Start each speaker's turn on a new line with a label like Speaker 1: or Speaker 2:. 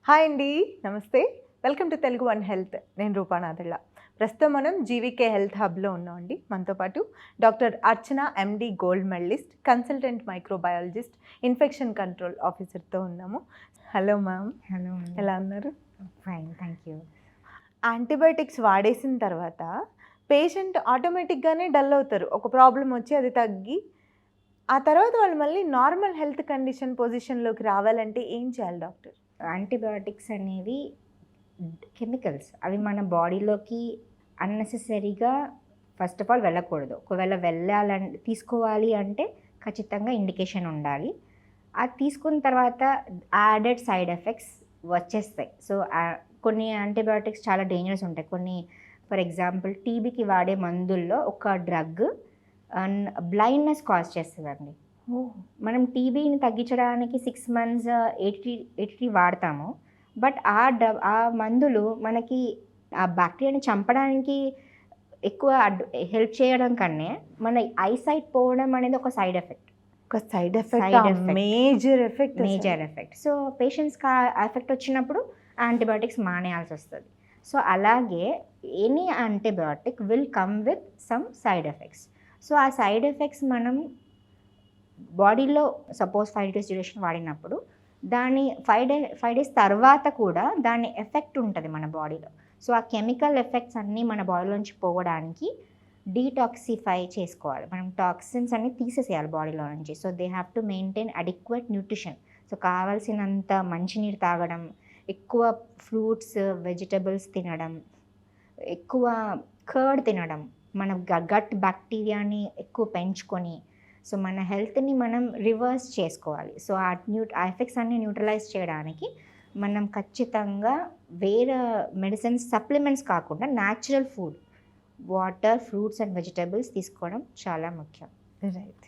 Speaker 1: Hi అండి, నమస్తే. Welcome to Telugu one health. నేను రూపానాథళ్ళ. ప్రస్తుతం మనం జీవీకే హెల్త్ హబ్లో ఉన్నామండి. మనతో పాటు doctor Archana MD gold medalist, consultant microbiologist, infection control ఆఫీసర్తో ఉన్నాము. Hello ma'am.
Speaker 2: హలో,
Speaker 1: ఎలా ఉన్నారు?
Speaker 2: Fine, thank you.
Speaker 1: యాంటీబయాటిక్స్ వాడేసిన తర్వాత పేషెంట్ ఆటోమేటిక్గానే డల్ అవుతారు. ఒక ప్రాబ్లం వచ్చి అది తగ్గి ఆ తర్వాత వాళ్ళు మళ్ళీ నార్మల్ హెల్త్ కండిషన్ పొజిషన్లోకి రావాలంటే ఏం చేయాలి డాక్టర్?
Speaker 2: యాంటీబయాటిక్స్ అనేవి కెమికల్స్. అవి మన బాడీలోకి అన్నెసెసరీగా ఫస్ట్ ఆఫ్ ఆల్ వెళ్ళకూడదు. ఒకవేళ తీసుకోవాలి అంటే ఖచ్చితంగా ఇండికేషన్ ఉండాలి. అది తీసుకున్న తర్వాత యాడెడ్ సైడ్ ఎఫెక్ట్స్ వచ్చేస్తాయి. సో కొన్ని యాంటీబయాటిక్స్ చాలా డేంజరస్ ఉంటాయి. కొన్ని ఫర్ ఎగ్జాంపుల్ టీబీకి వాడే మందుల్లో ఒక డ్రగ్ బ్లైండ్నెస్ కాజ్ చేస్తుందండి. మనం టీబీని తగ్గించడానికి 6 months 80 వాడతాము. బట్ ఆ మందులు మనకి ఆ బ్యాక్టీరియాని చంపడానికి ఎక్కువ హెల్ప్ చేయడం కన్నా మన ఐసైట్ పోవడం అనేది ఒక side effect. Major effect. So పేషెంట్స్కి ఆ ఎఫెక్ట్ వచ్చినప్పుడు యాంటీబయాటిక్స్ మానేయాల్సి వస్తుంది. సో అలాగే any antibiotic will come with some side effects. So ఆ సైడ్ ఎఫెక్ట్స్ మనం బాడీలో సపోజ్ 5 days డ్యూరేషన్ వాడినప్పుడు దాని 5 days తర్వాత కూడా దాని ఎఫెక్ట్ ఉంటుంది మన బాడీలో. సో ఆ కెమికల్ ఎఫెక్ట్స్ అన్నీ మన బాడీలోంచి పోవడానికి డీటాక్సిఫై చేసుకోవాలి. మనం టాక్సిన్స్ అన్ని తీసేసేయాలి బాడీలో నుంచి. So they have to maintain adequate nutrition. So కావాల్సినంత మంచినీరు తాగడం, ఎక్కువ ఫ్రూట్స్ వెజిటబుల్స్ తినడం, ఎక్కువ కర్డ్ తినడం, మన గట్ బ్యాక్టీరియాని ఎక్కువ పెంచుకొని సో మన హెల్త్ని మనం రివర్స్ చేసుకోవాలి. సో ఆ ఎఫెక్ట్స్ అన్ని న్యూట్రలైజ్ చేయడానికి మనం ఖచ్చితంగా వేరే మెడిసిన్స్ సప్లిమెంట్స్ కాకుండా natural food, water, fruits and vegetables తీసుకోవడం చాలా ముఖ్యం.
Speaker 1: రైట్.